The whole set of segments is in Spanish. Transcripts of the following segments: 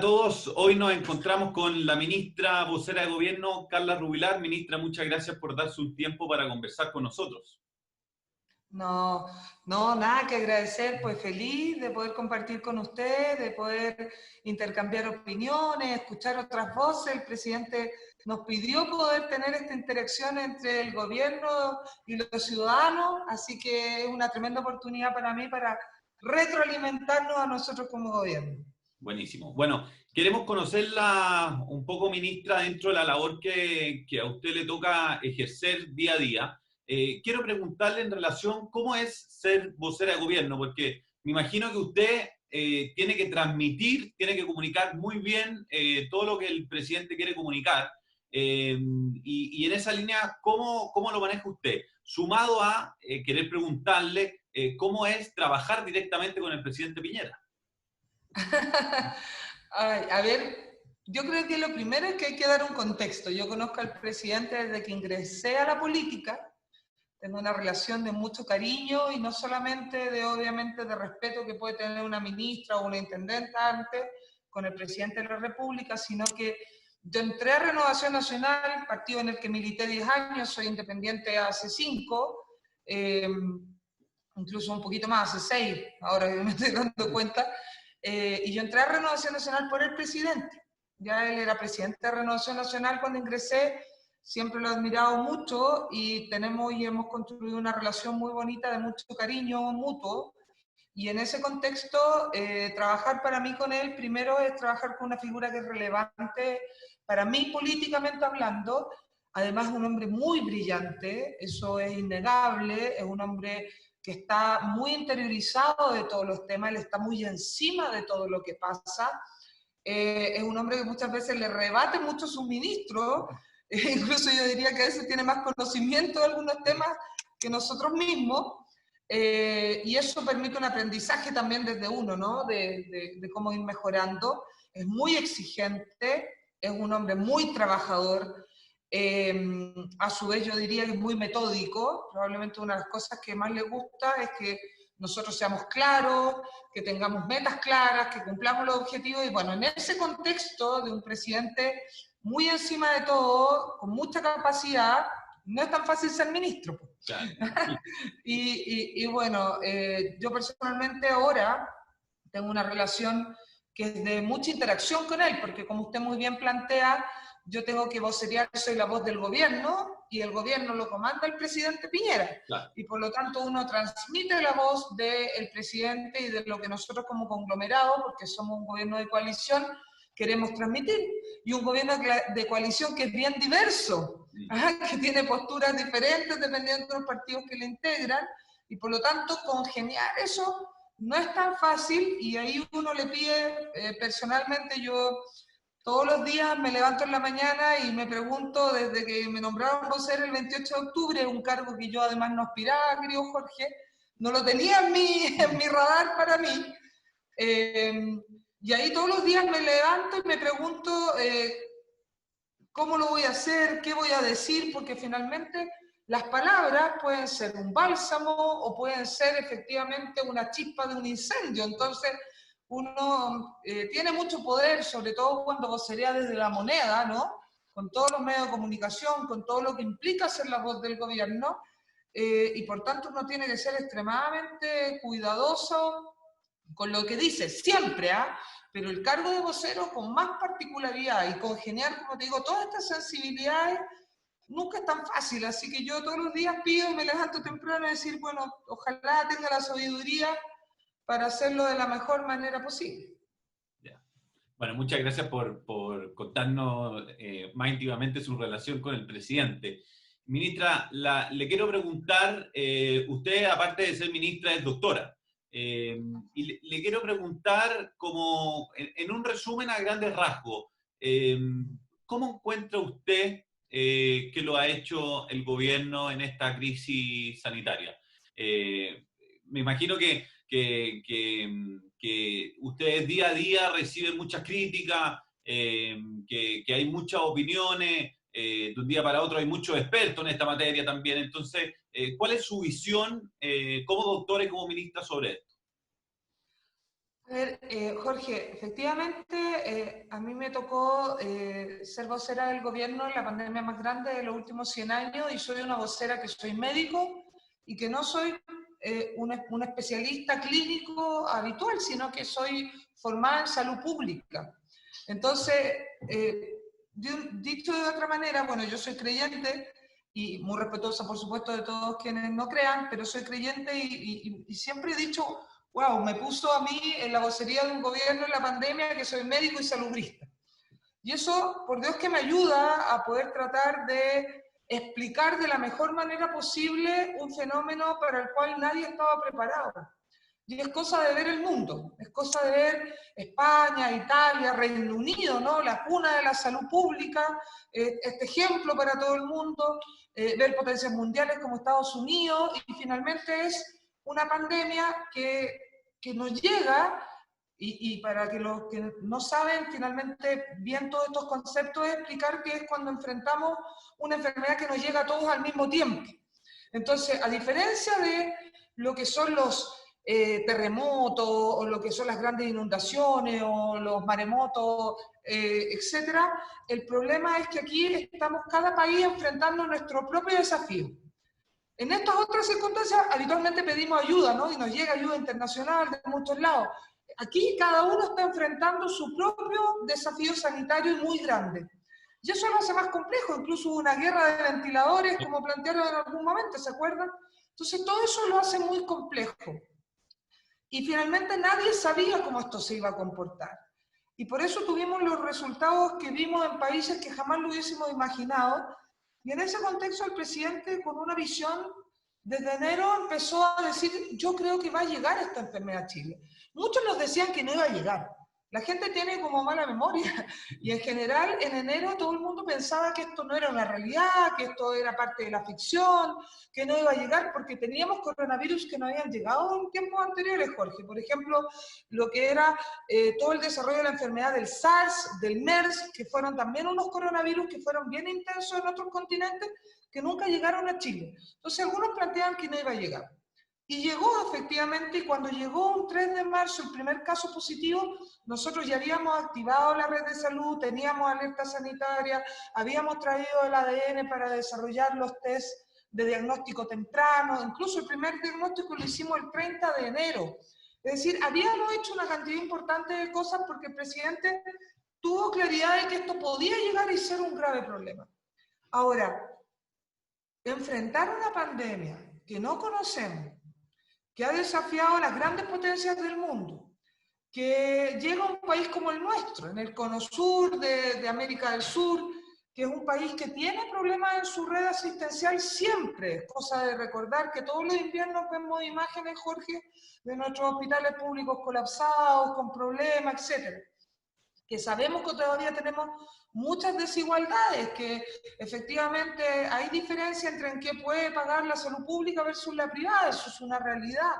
a todos. Hoy nos encontramos con la ministra vocera de Gobierno, Carla Rubilar. Ministra, muchas gracias por darse un tiempo para conversar con nosotros. No, nada que agradecer, pues feliz de poder compartir con usted, de poder intercambiar opiniones, escuchar otras voces. El presidente nos pidió poder tener esta interacción entre el gobierno y los ciudadanos, así que es una tremenda oportunidad para mí para retroalimentarnos a nosotros como gobierno. Buenísimo. Bueno, queremos conocerla un poco, ministra, dentro de la labor que a usted le toca ejercer día a día. Quiero preguntarle en relación cómo es ser vocera de gobierno, porque me imagino que usted tiene que transmitir, tiene que comunicar muy bien todo lo que el presidente quiere comunicar. Y en esa línea, ¿cómo lo maneja usted? Sumado a querer preguntarle cómo es trabajar directamente con el presidente Piñera. Ay, a ver, yo creo que lo primero es que hay que dar un contexto. Yo conozco al presidente desde que ingresé a la política. Tengo una relación de mucho cariño y no solamente obviamente, de respeto que puede tener una ministra o una intendenta antes con el presidente de la República, sino que yo entré a Renovación Nacional, partido en el que milité 10 años, soy independiente hace 5, incluso un poquito más, hace 6, ahora me estoy dando cuenta, y yo entré a Renovación Nacional por el presidente. Ya él era presidente de Renovación Nacional cuando ingresé. Siempre lo he admirado mucho y hemos construido una relación muy bonita de mucho cariño mutuo. Y en ese contexto, trabajar para mí con él, primero es trabajar con una figura que es relevante para mí políticamente hablando. Además, es un hombre muy brillante, eso es innegable, es un hombre que está muy interiorizado de todos los temas, él está muy encima de todo lo que pasa. Es un hombre que muchas veces le rebate mucho a sus ministros. Incluso yo diría que a veces tiene más conocimiento de algunos temas que nosotros mismos, y eso permite un aprendizaje también desde uno, ¿no? De cómo ir mejorando. Es muy exigente, es un hombre muy trabajador, a su vez yo diría que es muy metódico. Probablemente una de las cosas que más le gusta es que nosotros seamos claros, que tengamos metas claras, que cumplamos los objetivos, y bueno, en ese contexto de un presidente muy encima de todo, con mucha capacidad, no es tan fácil ser ministro. Claro. Y bueno, yo personalmente ahora tengo una relación que es de mucha interacción con él, porque como usted muy bien plantea, yo tengo que vocerear, soy la voz del gobierno, y el gobierno lo comanda el presidente Piñera. Claro. Y por lo tanto uno transmite la voz del presidente y de lo que nosotros como conglomerado, porque somos un gobierno de coalición, queremos transmitir. Y un gobierno de coalición que es bien diverso, que tiene posturas diferentes dependiendo de los partidos que le integran, y por lo tanto congeniar eso no es tan fácil, y ahí uno le pide, personalmente yo todos los días me levanto en la mañana y me pregunto, desde que me nombraron vocera el 28 de octubre, un cargo que yo además no aspiraba, querido Jorge, no lo tenía en mi radar para mí, y ahí todos los días me levanto y me pregunto cómo lo voy a hacer, qué voy a decir, porque finalmente las palabras pueden ser un bálsamo o pueden ser efectivamente una chispa de un incendio. Entonces uno tiene mucho poder, sobre todo cuando vocerea desde la moneda, ¿no? Con todos los medios de comunicación, con todo lo que implica ser la voz del gobierno, y por tanto uno tiene que ser extremadamente cuidadoso con lo que dice, siempre, pero el cargo de vocero con más particularidad y congeniar, como te digo, todas estas sensibilidades, nunca es tan fácil. Así que yo todos los días pido y me levanto temprano a decir, bueno, ojalá tenga la sabiduría para hacerlo de la mejor manera posible. Yeah. Bueno, muchas gracias por contarnos más íntimamente su relación con el presidente. Ministra, le quiero preguntar, usted aparte de ser ministra es doctora, y le quiero preguntar como en un resumen a grandes rasgos, ¿cómo encuentra usted que lo ha hecho el gobierno en esta crisis sanitaria? Me imagino que ustedes día a día reciben muchas críticas, que hay muchas opiniones, de un día para otro hay muchos expertos en esta materia también. Entonces, ¿cuál es su visión como doctora y como ministra sobre esto? A ver, Jorge, efectivamente a mí me tocó ser vocera del gobierno en la pandemia más grande de los últimos 100 años y soy una vocera que soy médico y que no soy un especialista clínico habitual, sino que soy formada en salud pública. Entonces, dicho de otra manera, bueno, yo soy creyente y muy respetuosa, por supuesto, de todos quienes no crean, pero soy creyente y siempre he dicho, wow, me puso a mí en la vocería de un gobierno en la pandemia que soy médico y salubrista. Y eso, por Dios que me ayuda a poder tratar de explicar de la mejor manera posible un fenómeno para el cual nadie estaba preparado. Y es cosa de ver el mundo, es cosa de ver España, Italia, Reino Unido, ¿no? La cuna de la salud pública, este ejemplo para todo el mundo, ver potencias mundiales como Estados Unidos, y finalmente es una pandemia que nos llega, y para que los que no saben finalmente bien todos estos conceptos, es explicar que es cuando enfrentamos una enfermedad que nos llega a todos al mismo tiempo. Entonces, a diferencia de lo que son los terremotos, o lo que son las grandes inundaciones, o los maremotos, etcétera, el problema es que aquí estamos cada país enfrentando nuestro propio desafío. En estas otras circunstancias habitualmente pedimos ayuda, ¿no? Y nos llega ayuda internacional de muchos lados. Aquí cada uno está enfrentando su propio desafío sanitario muy grande. Y eso lo hace más complejo, incluso hubo una guerra de ventiladores, como plantearon en algún momento, ¿se acuerdan? Entonces todo eso lo hace muy complejo. Y finalmente nadie sabía cómo esto se iba a comportar. Y por eso tuvimos los resultados que vimos en países que jamás lo hubiésemos imaginado. Y en ese contexto el presidente, con una visión, desde enero empezó a decir, yo creo que va a llegar esta enfermedad a Chile. Muchos nos decían que no iba a llegar. La gente tiene como mala memoria y en general en enero todo el mundo pensaba que esto no era una realidad, que esto era parte de la ficción, que no iba a llegar porque teníamos coronavirus que no habían llegado en tiempos anteriores, Jorge. Por ejemplo, lo que era todo el desarrollo de la enfermedad del SARS, del MERS, que fueron también unos coronavirus que fueron bien intensos en otros continentes, que nunca llegaron a Chile. Entonces algunos planteaban que no iba a llegar. Y llegó efectivamente, y cuando llegó un 3 de marzo el primer caso positivo, nosotros ya habíamos activado la red de salud, teníamos alerta sanitaria, habíamos traído el ADN para desarrollar los test de diagnóstico temprano, incluso el primer diagnóstico lo hicimos el 30 de enero. Es decir, habíamos hecho una cantidad importante de cosas porque el presidente tuvo claridad de que esto podía llegar y ser un grave problema. Ahora, enfrentar una pandemia que no conocemos, que ha desafiado a las grandes potencias del mundo, que llega a un país como el nuestro, en el cono sur de América del Sur, que es un país que tiene problemas en su red asistencial siempre. Es cosa de recordar que todos los inviernos vemos imágenes, Jorge, de nuestros hospitales públicos colapsados, con problemas, etc. Que sabemos que todavía tenemos muchas desigualdades, que efectivamente hay diferencia entre en qué puede pagar la salud pública versus la privada, eso es una realidad.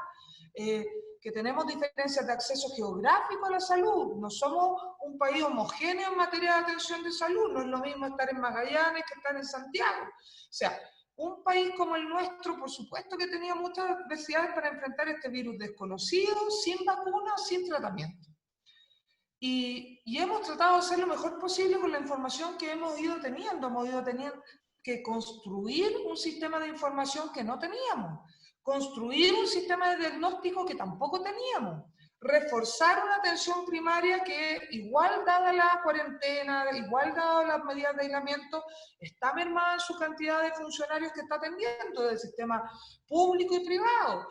Que tenemos diferencias de acceso geográfico a la salud, no somos un país homogéneo en materia de atención de salud, no es lo mismo estar en Magallanes que estar en Santiago. O sea, un país como el nuestro, por supuesto que tenía muchas adversidades para enfrentar este virus desconocido, sin vacunas, sin tratamiento. Y hemos tratado de hacer lo mejor posible con la información que hemos ido teniendo que construir un sistema de información que no teníamos, construir un sistema de diagnóstico que tampoco teníamos, reforzar una atención primaria que, igual dada la cuarentena, igual dada las medidas de aislamiento, está mermada en su cantidad de funcionarios que está atendiendo del sistema público y privado.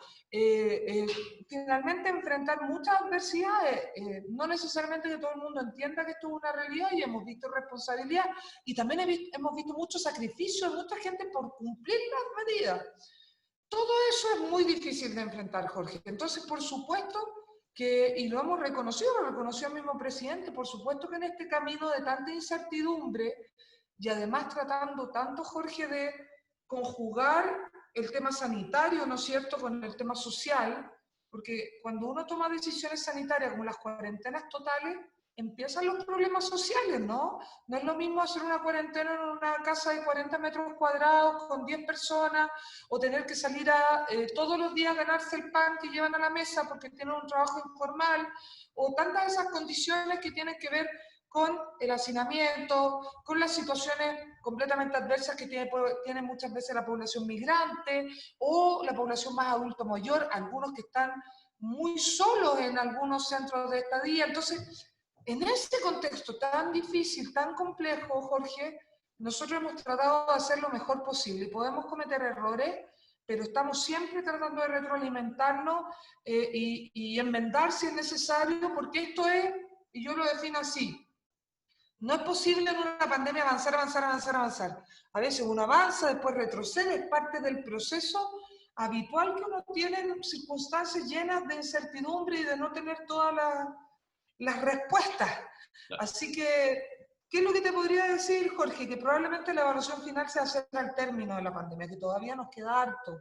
Finalmente enfrentar muchas adversidades, no necesariamente que todo el mundo entienda que esto es una realidad, y hemos visto responsabilidad y también hemos visto mucho sacrificio de mucha gente por cumplir las medidas. Todo eso es muy difícil de enfrentar, Jorge. Entonces, por supuesto que, y lo hemos reconocido, lo reconoció el mismo presidente, por supuesto que en este camino de tanta incertidumbre, y además tratando tanto, Jorge, de conjugar el tema sanitario, ¿no es cierto?, con el tema social, porque cuando uno toma decisiones sanitarias como las cuarentenas totales, empiezan los problemas sociales, ¿no? No es lo mismo hacer una cuarentena en una casa de 40 metros cuadrados con 10 personas o tener que salir todos los días a ganarse el pan que llevan a la mesa porque tienen un trabajo informal o tantas de esas condiciones que tienen que ver con el hacinamiento, con las situaciones completamente adversas que tiene muchas veces la población migrante o la población más adulto mayor, algunos que están muy solos en algunos centros de estadía. Entonces, en este contexto tan difícil, tan complejo, Jorge, nosotros hemos tratado de hacer lo mejor posible. Podemos cometer errores, pero estamos siempre tratando de retroalimentarnos y enmendar si es necesario, porque esto es, y yo lo defino así, no es posible en una pandemia avanzar, avanzar, avanzar, avanzar. A veces uno avanza, después retrocede, es parte del proceso habitual que uno tiene en circunstancias llenas de incertidumbre y de no tener todas las respuestas. Claro. Así que, ¿qué es lo que te podría decir, Jorge? Que probablemente la evaluación final se hace al término de la pandemia, que todavía nos queda harto.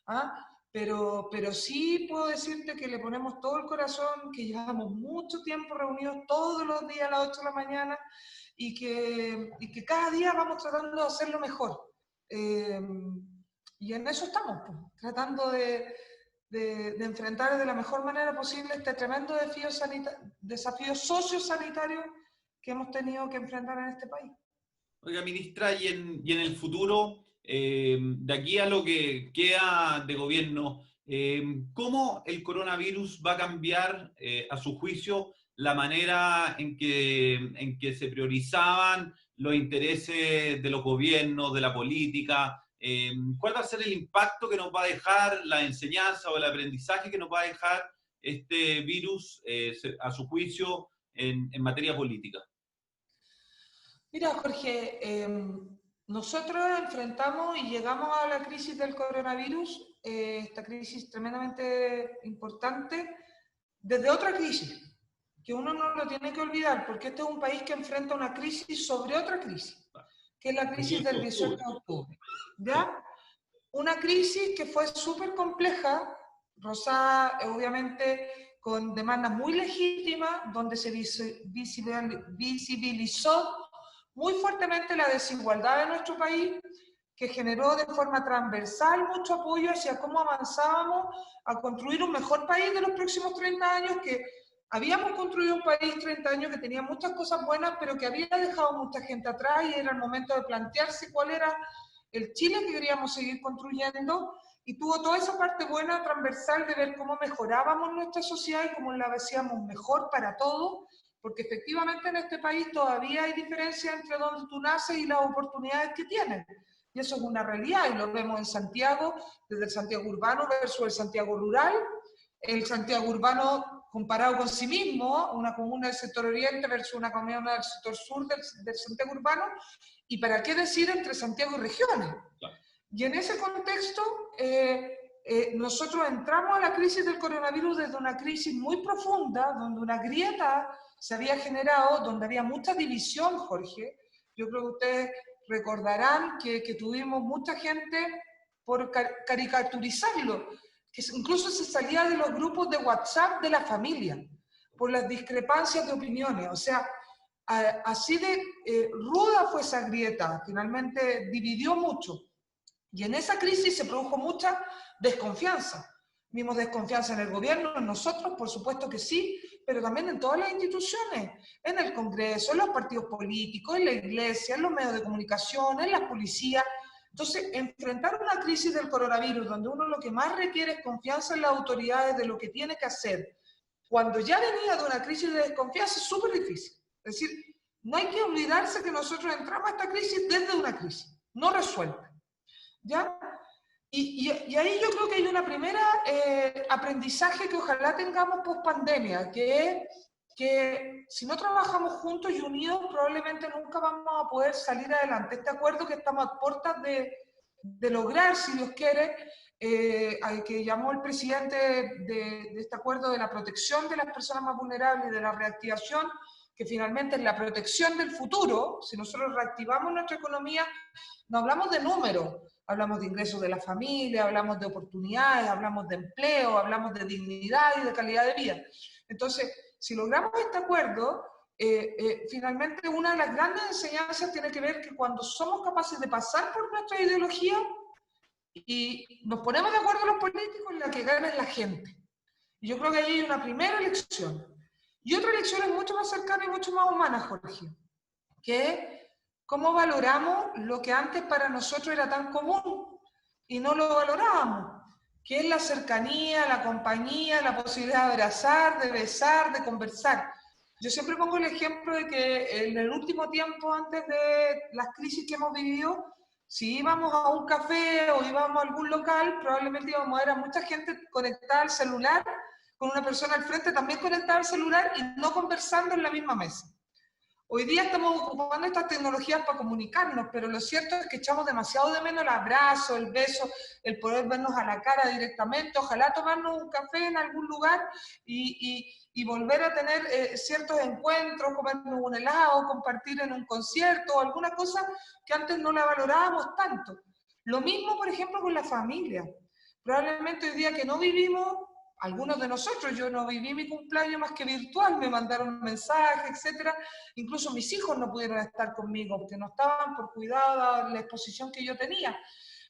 ¿Ah? Pero sí puedo decirte que le ponemos todo el corazón, que llevamos mucho tiempo reunidos todos los días a las 8 de la mañana y que cada día vamos tratando de hacerlo mejor. Y en eso estamos, pues, tratando de enfrentar de la mejor manera posible este tremendo desafío sociosanitario que hemos tenido que enfrentar en este país. Oiga, ministra, y en el futuro, de aquí a lo que queda de gobierno, ¿cómo el coronavirus va a cambiar, a su juicio, la manera en que se priorizaban los intereses de los gobiernos, de la política? ¿Cuál va a ser el impacto que nos va a dejar la enseñanza o el aprendizaje que nos va a dejar este virus, a su juicio, en materia política? Mira, Jorge, nosotros enfrentamos y llegamos a la crisis del coronavirus, esta crisis tremendamente importante, desde otra crisis, que uno no lo tiene que olvidar, porque este es un país que enfrenta una crisis sobre otra crisis, que es la crisis del 18 de octubre. ¿Ya? Una crisis que fue súper compleja, rosada obviamente con demandas muy legítimas, donde se visibilizó muy fuertemente la desigualdad de nuestro país, que generó de forma transversal mucho apoyo hacia cómo avanzábamos a construir un mejor país de los próximos 30 años, que habíamos construido un país 30 años que tenía muchas cosas buenas, pero que había dejado mucha gente atrás y era el momento de plantearse cuál era el Chile que queríamos seguir construyendo, y tuvo toda esa parte buena transversal de ver cómo mejorábamos nuestra sociedad y cómo la hacíamos mejor para todos, porque efectivamente en este país todavía hay diferencia entre donde tú naces y las oportunidades que tienes. Y eso es una realidad, y lo vemos en Santiago, desde el Santiago urbano versus el Santiago rural, el Santiago urbano comparado con sí mismo, una comuna del sector oriente versus una comuna del sector sur del Santiago urbano, y para qué decir entre Santiago y regiones. Y en ese contexto, nosotros entramos a la crisis del coronavirus desde una crisis muy profunda, donde una grieta se había generado, donde había mucha división, Jorge. Yo creo que ustedes recordarán que tuvimos mucha gente, por caricaturizarlo, que incluso se salía de los grupos de WhatsApp de la familia, por las discrepancias de opiniones. O sea, así de ruda fue esa grieta, finalmente dividió mucho. Y en esa crisis se produjo mucha desconfianza. Vimos desconfianza en el gobierno, en nosotros, por supuesto que sí, pero también en todas las instituciones, en el Congreso, en los partidos políticos, en la iglesia, en los medios de comunicación, en la policía. Entonces, enfrentar una crisis del coronavirus, donde uno lo que más requiere es confianza en las autoridades de lo que tiene que hacer, cuando ya venía de una crisis de desconfianza, es súper difícil. Es decir, no hay que olvidarse que nosotros entramos a esta crisis desde una crisis, no resuelta. ¿Ya? Y ahí yo creo que hay una primera aprendizaje que ojalá tengamos post pandemia, que es que si no trabajamos juntos y unidos, probablemente nunca vamos a poder salir adelante. Este acuerdo que estamos a puertas de lograr, si Dios quiere, al que llamó el presidente de este acuerdo de la protección de las personas más vulnerables y de la reactivación, que finalmente es la protección del futuro. Si nosotros reactivamos nuestra economía, no hablamos de números, hablamos de ingresos de la familia, hablamos de oportunidades, hablamos de empleo, hablamos de dignidad y de calidad de vida. Entonces, si logramos este acuerdo, finalmente una de las grandes enseñanzas tiene que ver que cuando somos capaces de pasar por nuestra ideología y nos ponemos de acuerdo los políticos, la que gana es la gente. Y yo creo que ahí hay una primera lección. Y otra lección es mucho más cercana y mucho más humana, Jorge, que es cómo valoramos lo que antes para nosotros era tan común y no lo valorábamos, que es la cercanía, la compañía, la posibilidad de abrazar, de besar, de conversar. Yo siempre pongo el ejemplo de que en el último tiempo, antes de las crisis que hemos vivido, si íbamos a un café o íbamos a algún local, probablemente íbamos a ver a mucha gente conectada al celular, con una persona al frente también conectada al celular y no conversando en la misma mesa. Hoy día estamos ocupando estas tecnologías para comunicarnos, pero lo cierto es que echamos demasiado de menos el abrazo, el beso, el poder vernos a la cara directamente, ojalá tomarnos un café en algún lugar y volver a tener ciertos encuentros, comernos un helado, compartir en un concierto o alguna cosa que antes no la valorábamos tanto. Lo mismo, por ejemplo, con la familia. Probablemente hoy día que no vivimos, algunos de nosotros, yo no viví mi cumpleaños más que virtual, me mandaron mensajes, etcétera. Incluso mis hijos no pudieron estar conmigo porque no estaban por cuidado de la exposición que yo tenía.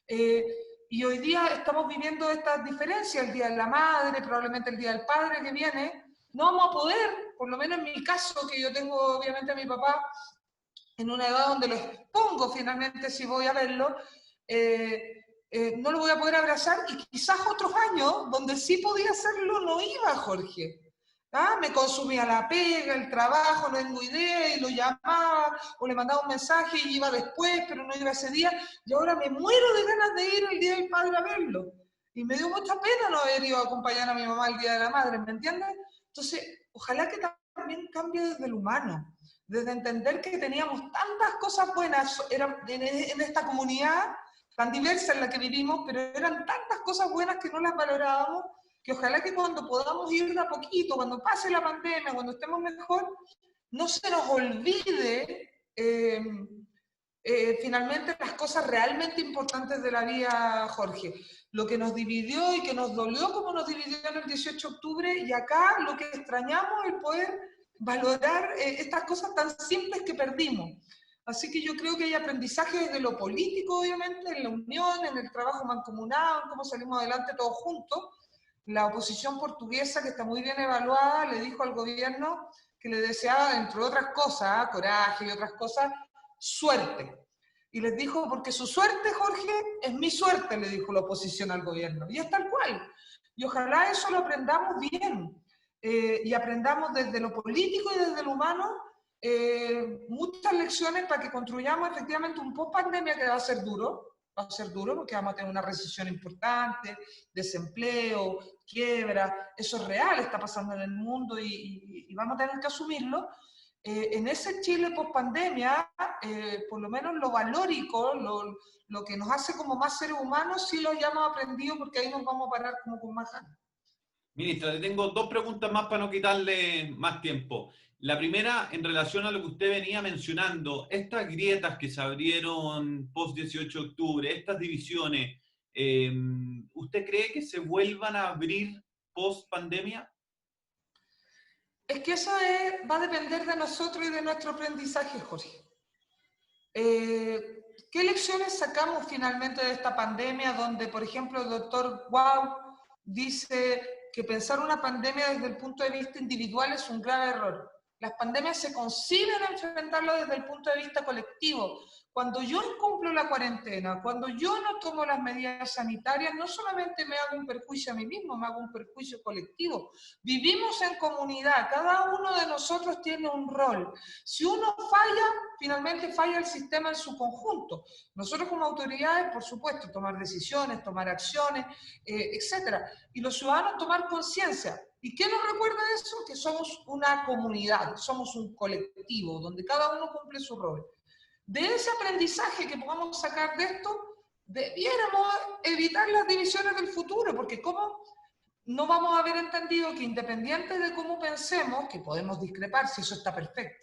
Y hoy día estamos viviendo estas diferencias, el Día de la Madre, probablemente el Día del Padre que viene. No vamos a poder, por lo menos en mi caso, que yo tengo obviamente a mi papá en una edad donde lo expongo finalmente si voy a verlo, no lo voy a poder abrazar y quizás otros años donde sí podía hacerlo no iba, Jorge. ¿Ah? Me consumía la pega, el trabajo, no tengo idea, y lo llamaba o le mandaba un mensaje y iba después, pero no iba ese día. Y ahora me muero de ganas de ir el Día del Padre a verlo. Y me dio mucha pena no haber ido a acompañar a mi mamá el Día de la Madre, ¿me entiendes? Entonces, ojalá que también cambie desde el humano, desde entender que teníamos tantas cosas buenas en esta comunidad tan diversa en la que vivimos, pero eran tantas cosas buenas que no las valorábamos, que ojalá que cuando podamos ir de a poquito, cuando pase la pandemia, cuando estemos mejor, no se nos olvide finalmente las cosas realmente importantes de la vida, Jorge. Lo que nos dividió y que nos dolió como nos dividió en el 18 de octubre, y acá lo que extrañamos es poder valorar estas cosas tan simples que perdimos. Así que yo creo que hay aprendizaje desde lo político, obviamente, en la unión, en el trabajo mancomunado, en cómo salimos adelante todos juntos. La oposición portuguesa, que está muy bien evaluada, le dijo al gobierno que le deseaba, entre otras cosas, coraje y otras cosas, suerte. Y les dijo, porque su suerte, Jorge, es mi suerte, le dijo la oposición al gobierno. Y es tal cual. Y ojalá eso lo aprendamos bien. Y aprendamos desde lo político y desde lo humano muchas lecciones para que construyamos efectivamente un post-pandemia que va a ser duro porque vamos a tener una recesión importante, desempleo, quiebra, eso es real, está pasando en el mundo y vamos a tener que asumirlo. En ese Chile post-pandemia, por lo menos lo valórico, lo que nos hace como más seres humanos, sí lo hayamos aprendido porque ahí nos vamos a parar como con más ganas. Ministra, le tengo dos preguntas más para no quitarle más tiempo. La primera, en relación a lo que usted venía mencionando, estas grietas que se abrieron post-18 de octubre, estas divisiones, ¿usted cree que se vuelvan a abrir post-pandemia? Es que eso va a depender de nosotros y de nuestro aprendizaje, Jorge. ¿Qué lecciones sacamos finalmente de esta pandemia donde, por ejemplo, el doctor Wow dice que pensar una pandemia desde el punto de vista individual es un grave error? Las pandemias se conciben a enfrentarlo desde el punto de vista colectivo. Cuando yo incumplo la cuarentena, cuando yo no tomo las medidas sanitarias, no solamente me hago un perjuicio a mí mismo, me hago un perjuicio colectivo. Vivimos en comunidad, cada uno de nosotros tiene un rol. Si uno falla, finalmente falla el sistema en su conjunto. Nosotros como autoridades, por supuesto, tomar decisiones, tomar acciones, etc. Y los ciudadanos tomar conciencia. ¿Y qué nos recuerda eso? Que somos una comunidad, somos un colectivo, donde cada uno cumple su rol. De ese aprendizaje que podamos sacar de esto, debiéramos evitar las divisiones del futuro, porque ¿cómo no vamos a haber entendido que independiente de cómo pensemos, que podemos discrepar, si eso está perfecto,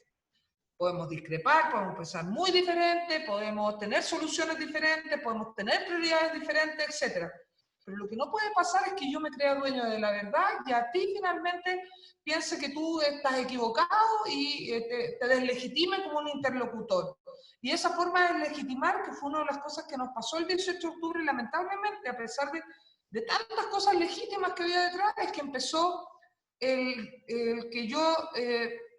podemos discrepar, podemos pensar muy diferente, podemos tener soluciones diferentes, podemos tener prioridades diferentes, etc. Pero lo que no puede pasar es que yo me crea dueño de la verdad y a ti finalmente piense que tú estás equivocado y te deslegitime como un interlocutor. Y esa forma de legitimar, que fue una de las cosas que nos pasó el 18 de octubre, lamentablemente, a pesar de tantas cosas legítimas que había detrás, es que empezó el que yo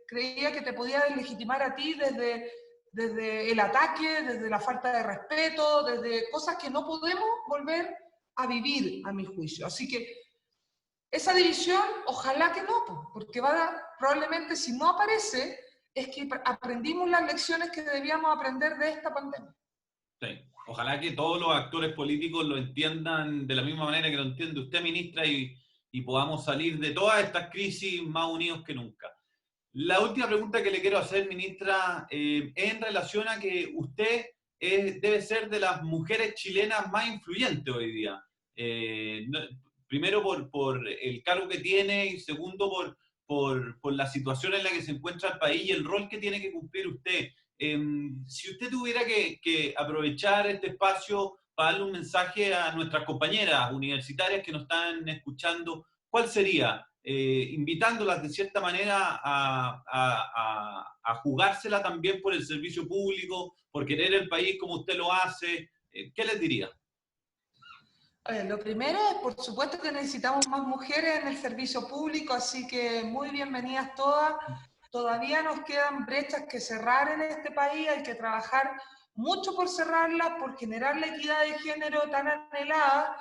creía que te podía deslegitimar a ti desde el ataque, desde la falta de respeto, desde cosas que no podemos volver a vivir, a mi juicio. Así que esa división, ojalá que no, porque probablemente si no aparece, es que aprendimos las lecciones que debíamos aprender de esta pandemia. Sí. Ojalá que todos los actores políticos lo entiendan de la misma manera que lo entiende usted, ministra, y podamos salir de todas estas crisis más unidos que nunca. La última pregunta que le quiero hacer, ministra, es en relación a que usted debe ser de las mujeres chilenas más influyentes hoy día. Primero por el cargo que tiene y segundo por la situación en la que se encuentra el país y el rol que tiene que cumplir usted. Si usted tuviera que aprovechar este espacio para darle un mensaje a nuestras compañeras universitarias que nos están escuchando, ¿cuál sería? Invitándolas de cierta manera a jugársela también por el servicio público, por querer el país como usted lo hace. ¿Qué les diría? Lo primero es, por supuesto, que necesitamos más mujeres en el servicio público, así que muy bienvenidas todas. Todavía nos quedan brechas que cerrar en este país, hay que trabajar mucho por cerrarlas, por generar la equidad de género tan anhelada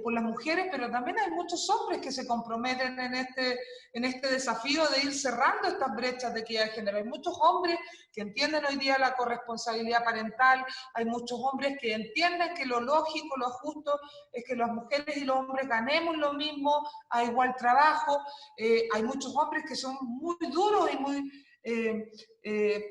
por las mujeres, pero también hay muchos hombres que se comprometen en este desafío de ir cerrando estas brechas de equidad de género. Hay muchos hombres que entienden hoy día la corresponsabilidad parental, hay muchos hombres que entienden que lo lógico, lo justo es que las mujeres y los hombres ganemos lo mismo a igual trabajo. Hay muchos hombres que son muy duros y muy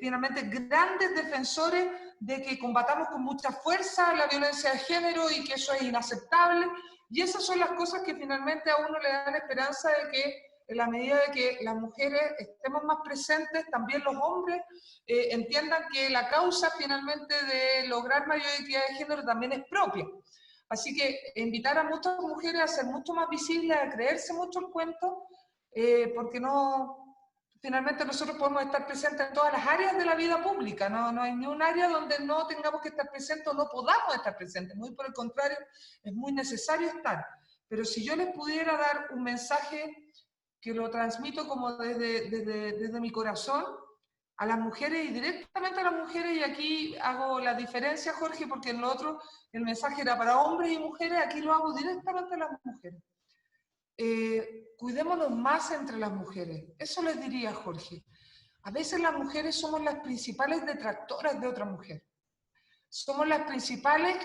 finalmente grandes defensores de que combatamos con mucha fuerza la violencia de género y que eso es inaceptable. Y esas son las cosas que finalmente a uno le dan esperanza de que en la medida de que las mujeres estemos más presentes, también los hombres entiendan que la causa finalmente de lograr mayor equidad de género también es propia. Así que invitar a muchas mujeres a ser mucho más visibles, a creerse mucho el cuento, porque finalmente nosotros podemos estar presentes en todas las áreas de la vida pública, no hay ni un área donde no tengamos que estar presentes o no podamos estar presentes, muy por el contrario, es muy necesario estar. Pero si yo les pudiera dar un mensaje que lo transmito como desde mi corazón, a las mujeres y directamente a las mujeres, y aquí hago la diferencia, Jorge, porque en lo otro el mensaje era para hombres y mujeres, aquí lo hago directamente a las mujeres. Cuidémonos más entre las mujeres, eso les diría, Jorge. A veces las mujeres somos las principales detractoras de otra mujer. Somos las principales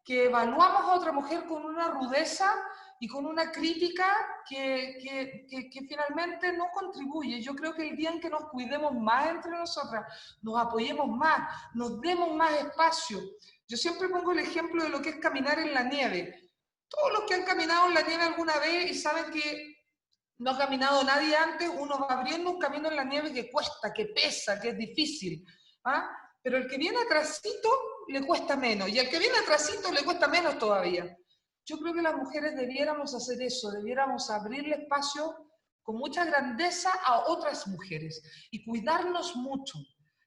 que evaluamos a otra mujer con una rudeza y con una crítica que finalmente no contribuye. Yo creo que el día en que nos cuidemos más entre nosotras, nos apoyemos más, nos demos más espacio. Yo siempre pongo el ejemplo de lo que es caminar en la nieve. Todos los que han caminado en la nieve alguna vez y saben que no ha caminado nadie antes, uno va abriendo un camino en la nieve que cuesta, que pesa, que es difícil. ¿Ah? Pero el que viene atrasito le cuesta menos, y el que viene atrasito le cuesta menos todavía. Yo creo que las mujeres debiéramos hacer eso, debiéramos abrirle espacio con mucha grandeza a otras mujeres y cuidarnos mucho.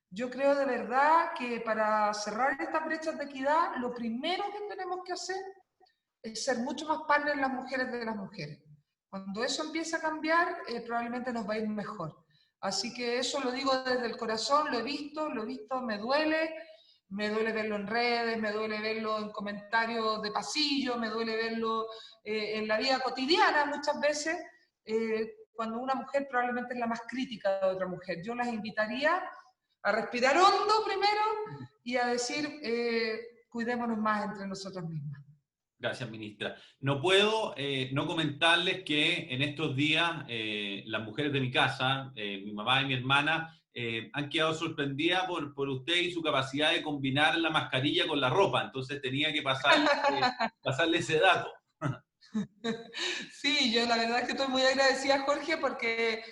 Yo creo de verdad que para cerrar estas brechas de equidad, lo primero que tenemos que hacer es ser mucho más partners las mujeres de las mujeres. Cuando eso empieza a cambiar, probablemente nos va a ir mejor. Así que eso lo digo desde el corazón, lo he visto, me duele verlo en redes, me duele verlo en comentarios de pasillo, me duele verlo en la vida cotidiana muchas veces, cuando una mujer probablemente es la más crítica de otra mujer. Yo las invitaría a respirar hondo primero y a decir, cuidémonos más entre nosotras mismas. Gracias, ministra. No puedo no comentarles que en estos días las mujeres de mi casa, mi mamá y mi hermana, han quedado sorprendidas por usted y su capacidad de combinar la mascarilla con la ropa. Entonces tenía que pasarle ese dato. Sí, yo la verdad es que estoy muy agradecida, Jorge, porque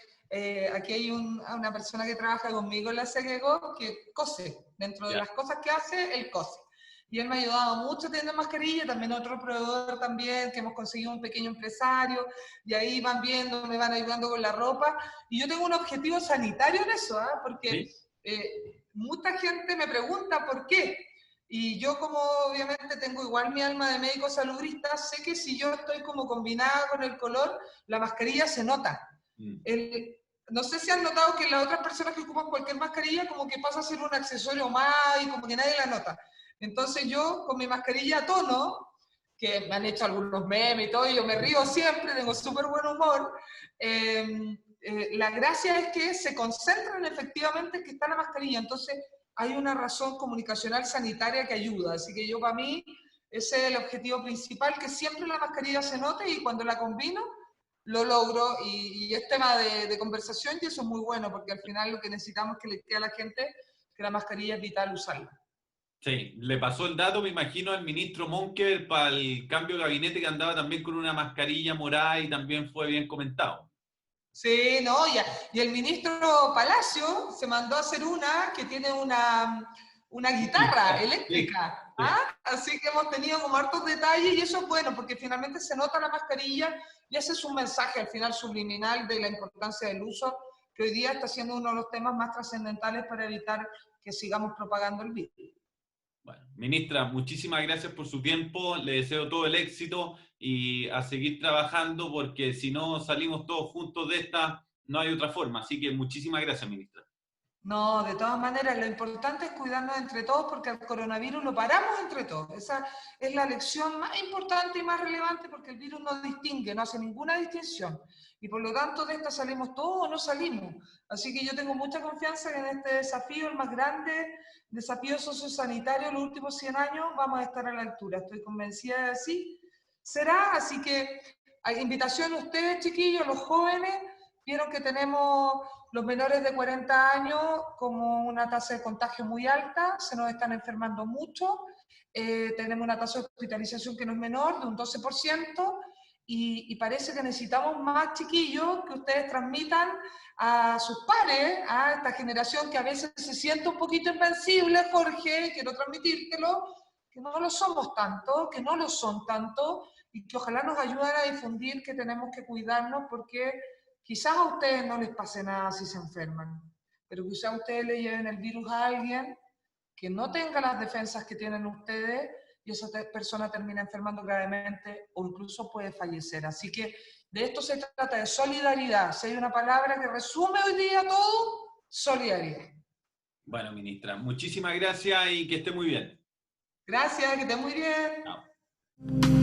aquí hay una persona que trabaja conmigo en la CEGEGO que cose. Dentro de Ya. las cosas que hace, él cose. y él me ha ayudado mucho teniendo mascarilla, también otro proveedor también, que hemos conseguido un pequeño empresario, y ahí van viendo, me van ayudando con la ropa, y yo tengo un objetivo sanitario en eso, ¿eh? Porque ¿Sí? mucha gente me pregunta por qué, y yo como obviamente tengo igual mi alma de médico salubrista, sé que si yo estoy como combinada con el color, la mascarilla se nota. El, no sé si han notado que las otras personas que ocupan cualquier mascarilla como que pasa a ser un accesorio más y como que nadie la nota. Entonces yo con mi mascarilla a tono, que me han hecho algunos memes y todo, y yo me río siempre, tengo súper buen humor, la gracia es que se concentran efectivamente en que está la mascarilla, entonces hay una razón comunicacional sanitaria que ayuda, así que yo para mí ese es el objetivo principal, que siempre la mascarilla se note y cuando la combino lo logro y es tema de conversación y eso es muy bueno porque al final lo que necesitamos es que le quede a la gente que la mascarilla es vital usarla. Sí, le pasó el dato, me imagino, al ministro Monker para el cambio de gabinete que andaba también con una mascarilla morada y también fue bien comentado. Sí, no, y el ministro Palacio se mandó a hacer una que tiene una guitarra Sí, eléctrica, ¿ah? sí. Así que hemos tenido como hartos detalles y eso es bueno porque finalmente se nota la mascarilla y ese es un mensaje al final subliminal de la importancia del uso que hoy día está siendo uno de los temas más trascendentales para evitar que sigamos propagando el virus. Bueno, ministra, muchísimas gracias por su tiempo, le deseo todo el éxito y a seguir trabajando porque si no salimos todos juntos de esta, no hay otra forma. Así que muchísimas gracias, ministra. No, de todas maneras, lo importante es cuidarnos entre todos porque el coronavirus lo paramos entre todos. Esa es la lección más importante y más relevante porque el virus no distingue, no hace ninguna distinción. Y por lo tanto, de esta salimos todos o no salimos. Así que yo tengo mucha confianza que en este desafío, el más grande desafío sociosanitario de los últimos 100 años, vamos a estar a la altura. Estoy convencida de así será. Así que, invitación a ustedes, chiquillos, los jóvenes, vieron que tenemos los menores de 40 años como una tasa de contagio muy alta, se nos están enfermando mucho, tenemos una tasa de hospitalización que no es menor, de un 12%, y parece que necesitamos más chiquillos que ustedes transmitan a sus pares, a esta generación que a veces se siente un poquito invencible, Jorge, quiero transmitírtelo, que no lo somos tanto, que no lo son tanto, y que ojalá nos ayuden a difundir que tenemos que cuidarnos porque quizás a ustedes no les pase nada si se enferman, pero quizás ustedes le lleven el virus a alguien que no tenga las defensas que tienen ustedes y esa persona termina enfermando gravemente o incluso puede fallecer. Así que de esto se trata, de solidaridad. Si hay una palabra que resume hoy día todo, solidaridad. Bueno, ministra, muchísimas gracias y que esté muy bien. Gracias, que esté muy bien. Chao.